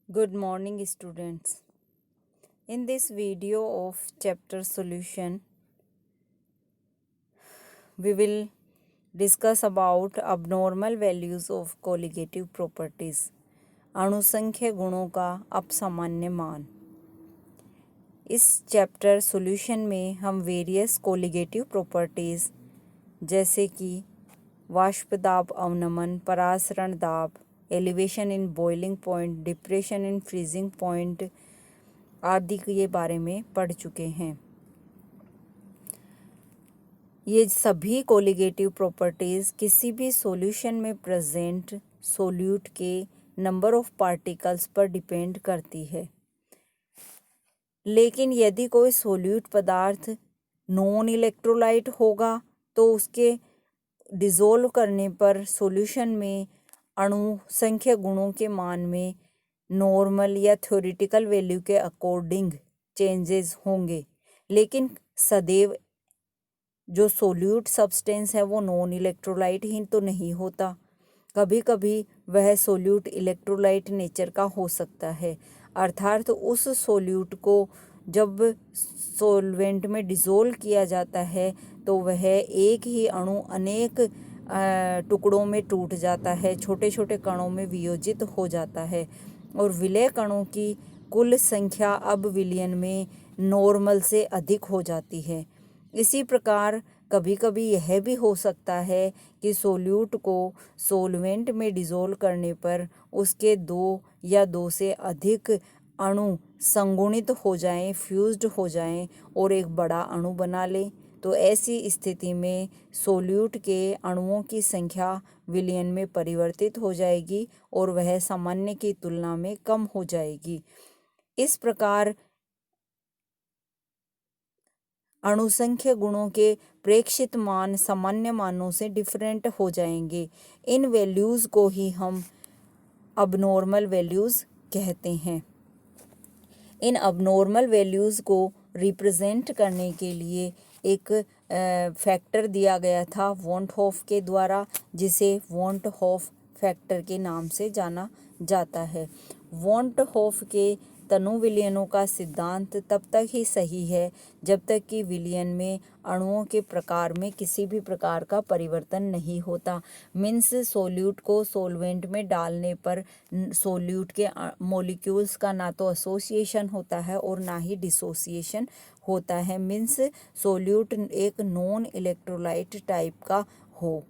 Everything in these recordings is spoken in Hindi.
Good morning, students. In this video of chapter solution, we will discuss about abnormal values of colligative properties. अणुसंख्य गुणों का अपसामान्य मान। इस चैप्टर सॉल्यूशन में हम वेरियस कोलिगेटिव प्रॉपर्टीज़ जैसे कि वाष्प दाब अवनमन, परासरण दाब, elevation in boiling point, depression in freezing point आदि के बारे में पढ़ चुके हैं। ये सभी कोलिगेटिव प्रॉपर्टीज़ किसी भी सॉल्यूशन में प्रेजेंट सोल्यूट के नंबर ऑफ पार्टिकल्स पर डिपेंड करती है। लेकिन यदि कोई सोल्यूट पदार्थ नॉन इलेक्ट्रोलाइट होगा तो उसके डिज़ोल्व करने पर सॉल्यूशन में अणु संख्या गुणों के मान में नॉर्मल या थ्योरेटिकल वैल्यू के अकॉर्डिंग चेंजेस होंगे। लेकिन सदैव जो सोल्यूट सब्सटेंस है वो नॉन इलेक्ट्रोलाइट ही तो नहीं होता, कभी कभी वह सोल्यूट इलेक्ट्रोलाइट नेचर का हो सकता है। अर्थात उस सोल्यूट को जब सॉल्वेंट में डिज़ोल्व किया जाता है तो वह एक ही अणु अनेक टुकड़ों में टूट जाता है, छोटे छोटे कणों में वियोजित हो जाता है और विलय कणों की कुल संख्या अब विलयन में नॉर्मल से अधिक हो जाती है। इसी प्रकार कभी कभी यह भी हो सकता है कि सोल्यूट को सोलवेंट में डिज़ोल्व करने पर उसके दो या दो से अधिक अणु संगुणित हो जाएं, फ्यूज्ड हो जाएं और एक बड़ा अणु बना लें। तो ऐसी स्थिति में सोल्यूट के अणुओं की संख्या विलयन में परिवर्तित हो जाएगी और वह सामान्य की तुलना में कम हो जाएगी। इस प्रकार अणुसंख्य गुणों के प्रेक्षित मान सामान्य मानों से डिफरेंट हो जाएंगे। इन वैल्यूज़ को ही हम अबनॉर्मल वैल्यूज़ कहते हैं। इन अबनॉर्मल वैल्यूज़ को रिप्रेजेंट करने के लिए एक फैक्टर दिया गया था वॉन हॉफ के द्वारा, जिसे वॉन हॉफ फैक्टर के नाम से जाना जाता है। वॉन हॉफ के तनु विलयनों का सिद्धांत तब तक ही सही है जब तक कि विलयन में अणुओं के प्रकार में किसी भी प्रकार का परिवर्तन नहीं होता। मीन्स सोल्यूट को सोलवेंट में डालने पर सोल्यूट के मॉलिक्यूल्स का ना तो एसोसिएशन होता है और ना ही डिसोसिएशन होता है। मीन्स सोल्यूट एक नॉन इलेक्ट्रोलाइट टाइप का हो।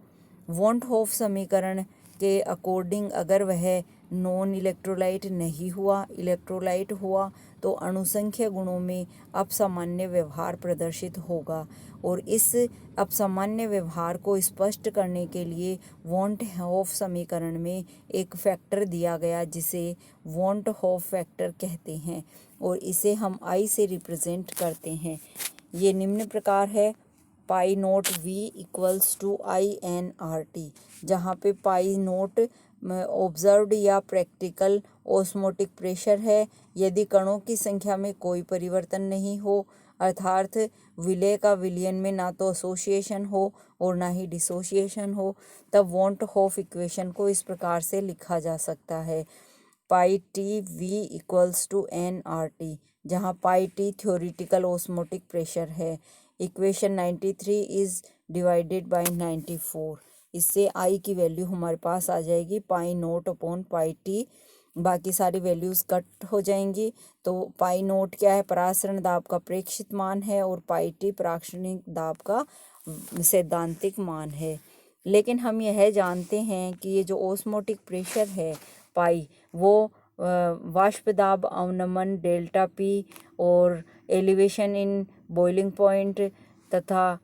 वॉन हॉफ समीकरण के अकॉर्डिंग अगर वह नॉन इलेक्ट्रोलाइट नहीं हुआ, इलेक्ट्रोलाइट हुआ, तो अणुसंख्य गुणों में अपसामान्य व्यवहार प्रदर्शित होगा। और इस अपसामान्य व्यवहार को स्पष्ट करने के लिए वॉन हॉफ समीकरण में एक फैक्टर दिया गया जिसे वॉन हॉफ फैक्टर कहते हैं और इसे हम आई से रिप्रेजेंट करते हैं। ये निम्न प्रकार है: pi naught V equals to INRT, जहाँ पे पाई नोट ऑब्जर्व्ड या प्रैक्टिकल ऑस्मोटिक प्रेशर है। यदि कणों की संख्या में कोई परिवर्तन नहीं हो, अर्थात विलय का विलयन में ना तो एसोसिएशन हो और ना ही डिसोसिएशन हो, तब वॉन हॉफ इक्वेशन को इस प्रकार से लिखा जा सकता है: pi T V equals to NRT, जहाँ pi T theoretical osmotic pressure है। Equation 93 is divided by 94। इससे आई की वैल्यू हमारे पास आ जाएगी pi naught upon pi T. बाकी सारी वैल्यूज़ कट हो जाएंगी। तो पाई नोट क्या है? परासरण दाब का प्रेक्षित मान है और पाई टी पराक्षणिक दाब का सैद्धांतिक मान है। लेकिन हम यह जानते हैं कि ये जो ऑस्मोटिक प्रेशर है पाई, वो वाष्प दाब अवनमन डेल्टा पी और एलिवेशन इन बॉइलिंग पॉइंट तथा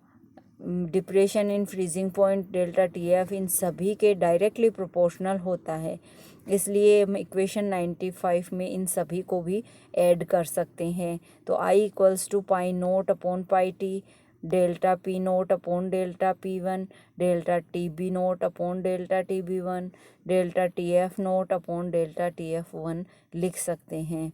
depression in freezing point delta TF, इन सभी के डायरेक्टली प्रोपोर्शनल होता है। इसलिए हम इक्वेशन 95 में इन सभी को भी ऐड कर सकते हैं। तो i equals to pi naught upon pi T, delta P naught upon delta P1, delta TB naught upon delta TB1, delta TF naught upon delta TF1 लिख सकते हैं।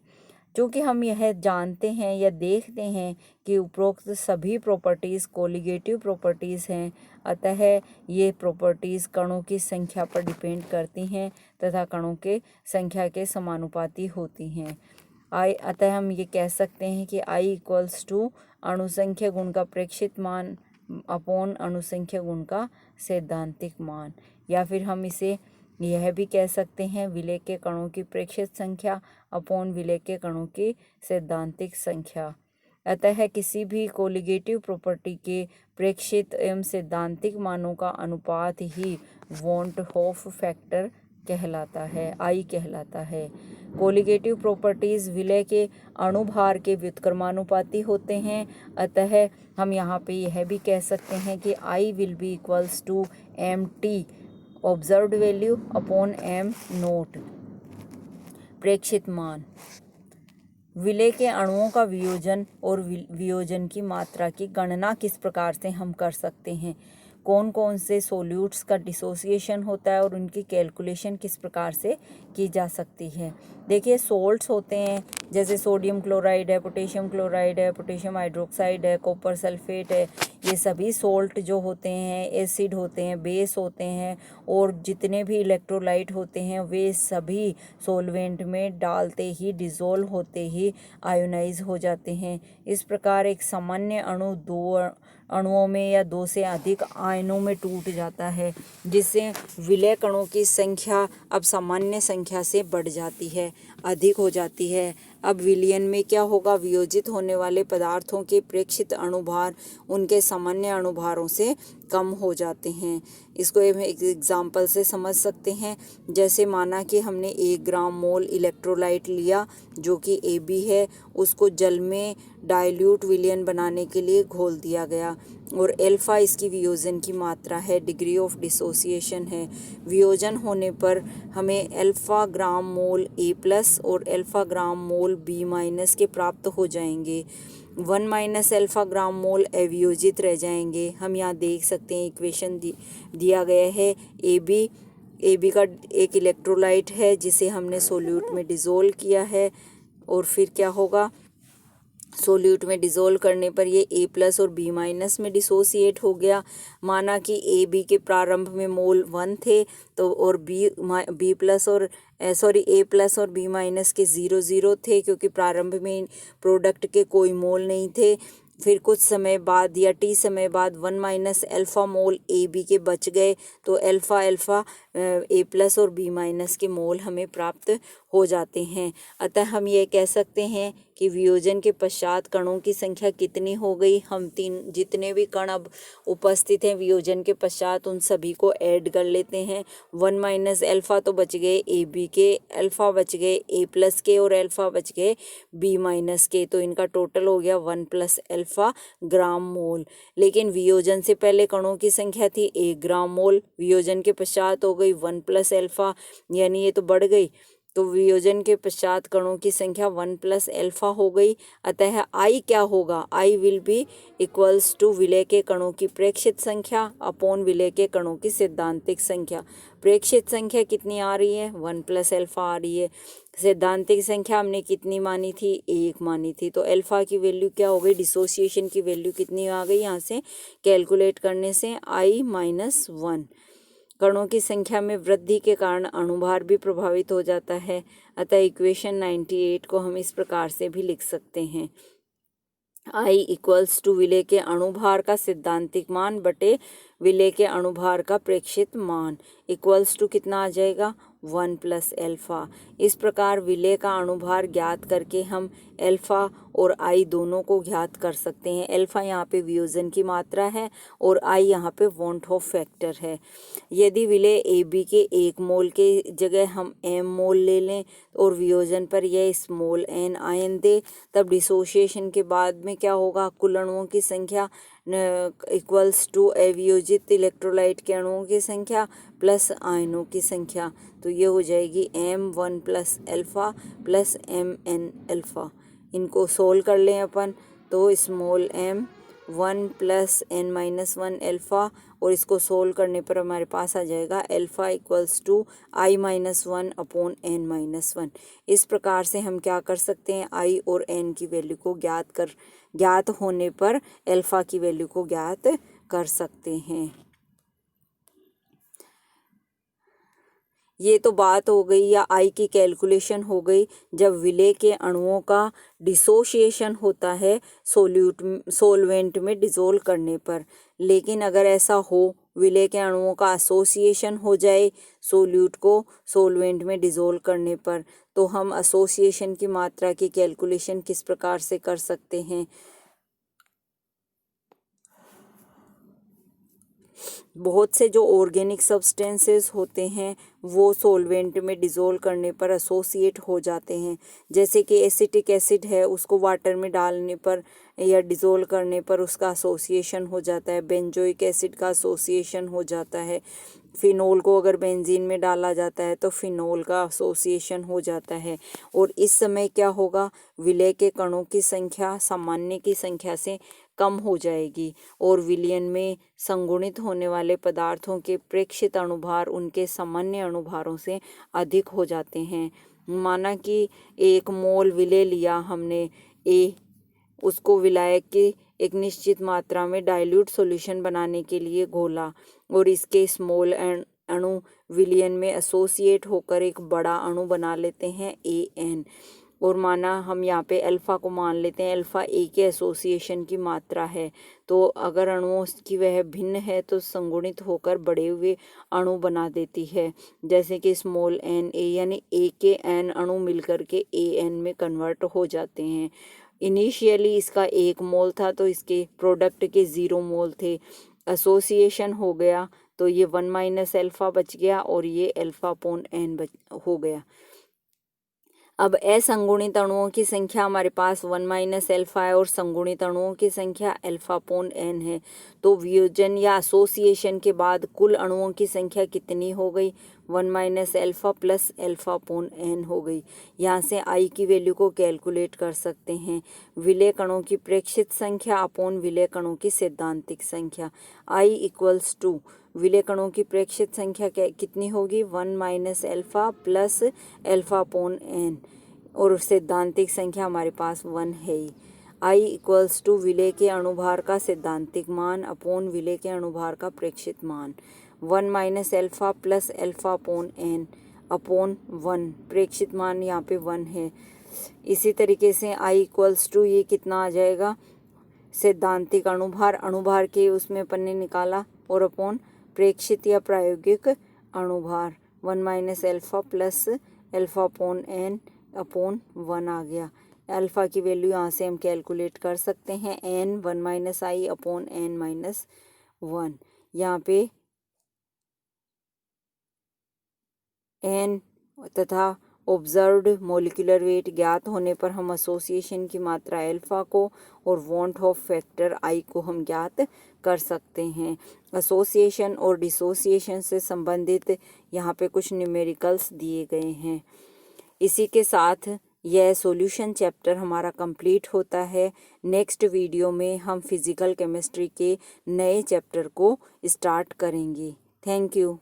चूँकि हम यह जानते हैं या देखते हैं कि उपरोक्त सभी प्रॉपर्टीज़ कोलिगेटिव प्रॉपर्टीज़ हैं, अतः ये प्रॉपर्टीज़ कणों की संख्या पर डिपेंड करती हैं तथा कणों के संख्या के समानुपाती होती हैं। अतः हम ये कह सकते हैं कि I इक्वल्स टू अणुसंख्या गुण का प्रेक्षित मान अपॉन अणुसंख्या गुण का सैद्धांतिक मान, या फिर हम इसे यह भी कह सकते हैं विलेय के कणों की प्रेक्षित संख्या अपॉन विलेय के कणों की सैद्धांतिक संख्या। अतः किसी भी कोलिगेटिव प्रॉपर्टी के प्रेक्षित एवं सैद्धांतिक मानों का अनुपात ही वॉन हॉफ फैक्टर कहलाता है, I कहलाता है। कोलिगेटिव प्रॉपर्टीज़ विलेय के अणुभार के व्युत्क्रमानुपाती होते हैं, अतः हम यहाँ पे यह भी कह सकते हैं कि I will be equals to MT observed value upon M note प्रेक्षित मान। विलेय के अणुओं का वियोजन और वियोजन की मात्रा की गणना किस प्रकार से हम कर सकते हैं, कौन कौन से सोल्यूट्स का डिसोसिएशन होता है और उनकी कैलकुलेशन किस प्रकार से की जा सकती है। देखिए सोल्ट्स होते हैं जैसे सोडियम क्लोराइड है, पोटेशियम क्लोराइड है, पोटेशियम हाइड्रोक्साइड है, कॉपर सल्फेट है, ये सभी सोल्ट जो होते हैं एसिड होते हैं, बेस होते हैं, और जितने भी इलेक्ट्रोलाइट होते हैं वे सभी सॉल्वेंट में डालते ही डिज़ोल्व होते ही आयोनाइज हो जाते हैं। इस प्रकार एक सामान्य अणु दो अणुओं में या दो से अधिक आयनों में टूट जाता है, जिससे विलेय कणों की संख्या अब सामान्य संख्या से बढ़ जाती है, अधिक हो जाती है। अब विलयन में क्या होगा, वियोजित होने वाले पदार्थों के प्रेक्षित अणुभार उनके सामान्य अणुभारों से कम हो जाते हैं। इसको एक एग्जाम्पल से समझ सकते हैं। जैसे माना कि हमने 1 ग्राम मोल इलेक्ट्रोलाइट लिया जो कि AB है, उसको जल में डाइल्यूट विलयन बनाने के लिए घोल दिया गया, और अल्फा इसकी वियोजन की मात्रा है, डिग्री ऑफ डिसोसिएशन है। वियोजन होने पर हमें अल्फा ग्राम मोल A+ और अल्फा ग्राम मोल B- के प्राप्त हो जाएंगे। 1 - अल्फा ग्राम मोल अवियोजित रह जाएंगे। हम यहाँ देख सकते हैं इक्वेशन दिया गया है। AB का एक इलेक्ट्रोलाइट है जिसे हमने सोल्यूट में डिज़ोल्व किया है, और फिर क्या होगा, सोल्यूट में डिज़ोल्व करने पर ये A+ और B- में डिसोसिएट हो गया। माना कि AB के प्रारंभ में मोल 1 थे तो, और A+ और B- के 0 थे, क्योंकि प्रारंभ में प्रोडक्ट के कोई मोल नहीं थे। फिर कुछ समय बाद या T समय बाद 1 - अल्फा मोल AB के बच गए, तो अल्फा A+ और B- के मोल हमें प्राप्त हो जाते हैं। अतः हम ये कह सकते हैं कि वियोजन के पश्चात कणों की संख्या कितनी हो गई, हम जितने भी कण अब उपस्थित हैं वियोजन के पश्चात उन सभी को ऐड कर लेते हैं। 1 - अल्फा तो बच गए AB के, अल्फा बच गए A+ के, और अल्फा बच गए B- के, तो इनका टोटल हो गया 1 + अल्फा ग्राम मोल। लेकिन वियोजन से पहले कणों की संख्या थी 1 ग्राम मोल, वियोजन के पश्चात हो गई 1 + अल्फा, यानी ये तो बढ़ गई, तो वियोजन के पश्चात कणों की संख्या 1 + अल्फा हो गई। अतः I क्या होगा, I will be equals to विलेय के कणों की प्रेक्षित संख्या अपॉन विलेय के कणों की सैद्धांतिक संख्या। प्रेक्षित संख्या कितनी आ रही है, 1 + अल्फा आ रही है। सैद्धांतिक संख्या हमने कितनी मानी थी, 1 मानी थी, तो अल्फा की वैल्यू क्या हो गई, डिसोसिएशन की वैल्यू कितनी आ गई, यहाँ से कैलकुलेट करने से I - 1। कणों की संख्या में वृद्धि के कारण अणुभार भी प्रभावित हो जाता है। अतः इक्वेशन 98 को हम इस प्रकार से भी लिख सकते हैं, I इक्वल्स टू विलेय के अणुभार का सैद्धांतिक मान बटे विलेय के अणुभार का प्रेक्षित मान इक्वल्स टू कितना आ जाएगा, 1 + अल्फा। इस प्रकार विलेय का अणुभार ज्ञात करके हम अल्फा और I दोनों को ज्ञात कर सकते हैं। अल्फा यहाँ पे वियोजन की मात्रा है और I यहाँ पे वॉन हॉफ फैक्टर है। यदि विलेय AB के 1 मोल के जगह हम M मोल ले लें और वियोजन पर यह स्मॉल n आयन दे, तब डिसोसिएशन के बाद में क्या होगा, कुल अणुओं की संख्या इक्वल्स टू अवियोजित इलेक्ट्रोलाइट के अणुओं की संख्या प्लस आयनों की संख्या, तो ये हो जाएगी M1 + alpha plus MN alpha. इनको सोल्व कर लें अपन, तो स्मॉल m 1 + n-1 अल्फ़ा, और इसको सोल्व करने पर हमारे पास आ जाएगा अल्फ़ा इक्वल्स टू i-1/n-1। इस प्रकार से हम क्या कर सकते हैं, i और n की वैल्यू को ज्ञात होने पर अल्फ़ा की वैल्यू को ज्ञात कर सकते हैं। ये तो बात हो गई या आई की कैलकुलेशन हो गई जब विलेय के अणुओं का डिसोसिएशन होता है सोलवेंट में डिज़ोल्व करने पर। लेकिन अगर ऐसा हो विलेय के अणुओं का एसोसिएशन हो जाए सोल्यूट को सोलवेंट में डिज़ोल्व करने पर, तो हम एसोसिएशन की मात्रा की कैलकुलेशन किस प्रकार से कर सकते हैं। बहुत से जो ऑर्गेनिक सब्सटेंसेस होते हैं वो सोलवेंट में डिज़ोल्व करने पर एसोसिएट हो जाते हैं। जैसे कि एसिटिक एसिड है, उसको वाटर में डालने पर या डिज़ोल्व करने पर उसका एसोसिएशन हो जाता है। बेंजोइक एसिड का एसोसिएशन हो जाता है। फिनोल को अगर बेंजीन में डाला जाता है तो फिनोल का एसोसिएशन हो जाता है। और इस समय क्या होगा, विलेय के कणों की संख्या सामान्य की संख्या से कम हो जाएगी और विलयन में संगुणित होने वाले पदार्थों के प्रेक्षित अणुभार उनके सामान्य अणुभारों से अधिक हो जाते हैं। माना कि 1 मोल विलेय लिया हमने उसको विलायक की एक निश्चित मात्रा में डाइल्यूट सॉल्यूशन बनाने के लिए घोला और इसके स्मॉल अणु विलयन में एसोसिएट होकर एक बड़ा अणु बना लेते हैं AN। और माना हम यहाँ पे अल्फ़ा को मान लेते हैं, अल्फ़ा A के एसोसिएशन की मात्रा है। तो अगर अणुओं की वह भिन्न है तो संगुणित होकर बड़े हुए अणु बना देती है। जैसे कि स्मॉल n यानी A के n अणु मिलकर के AN में कन्वर्ट हो जाते हैं। इनिशियली इसका 1 मोल था तो इसके प्रोडक्ट के 0 मोल थे। एसोसिएशन हो गया तो ये 1 - अल्फ़ा बच गया और ये अल्फ़ा/n हो गया। अब असंगुणित अणुओं की संख्या हमारे पास 1 - अल्फ़ा है और संगुणित अणुओं की संख्या अल्फ़ा/n है। तो वियोजन या एसोसिएशन के बाद कुल अणुओं की संख्या कितनी हो गई, 1 - अल्फ़ा प्लस अल्फ़ा/n हो गई। यहाँ से आई की वैल्यू को कैलकुलेट कर सकते हैं। विलेय कणों की प्रेक्षित संख्या अपॉन विलेय कणों की सैद्धांतिक संख्या। आई इक्वल्स टू विलेय कणों की प्रेक्षित संख्या कितनी होगी, 1 - अल्फ़ा प्लस अल्फ़ा/n और सैद्धांतिक संख्या हमारे पास 1 है ही। आई इक्वल्स टू विलेय के अणुभार का सैद्धांतिक मान अपॉन विलेय के अणुभार का प्रेक्षित मान। 1 - अल्फ़ा प्लस अल्फ़ा/n अपॉन 1, प्रेक्षित मान यहाँ पे 1 है। इसी तरीके से आई इक्वल्स टू ये कितना आ जाएगा, सैद्धांतिक अणुभार के उसमें अपन ने निकाला और अपॉन प्रेक्षित या प्रायोगिक अणुभार 1 - अल्फ़ा प्लस अल्फ़ा/n अपॉन 1 आ गया। अल्फ़ा की वैल्यू यहाँ से हम कैलकुलेट कर सकते हैं, n 1 - i अपॉन n - 1। यहाँ पे n तथा ऑब्जर्व्ड मोलिकुलर वेट ज्ञात होने पर हम एसोसिएशन की मात्रा अल्फ़ा को और वॉन्ट ऑफ फैक्टर आई को हम ज्ञात कर सकते हैं। एसोसिएशन और डिसोसिएशन से संबंधित यहाँ पे कुछ न्यूमेरिकल्स दिए गए हैं। इसी के साथ यह सॉल्यूशन चैप्टर हमारा कंप्लीट होता है। नेक्स्ट वीडियो में हम फिज़िकल केमिस्ट्री के नए चैप्टर को स्टार्ट करेंगे। Thank you.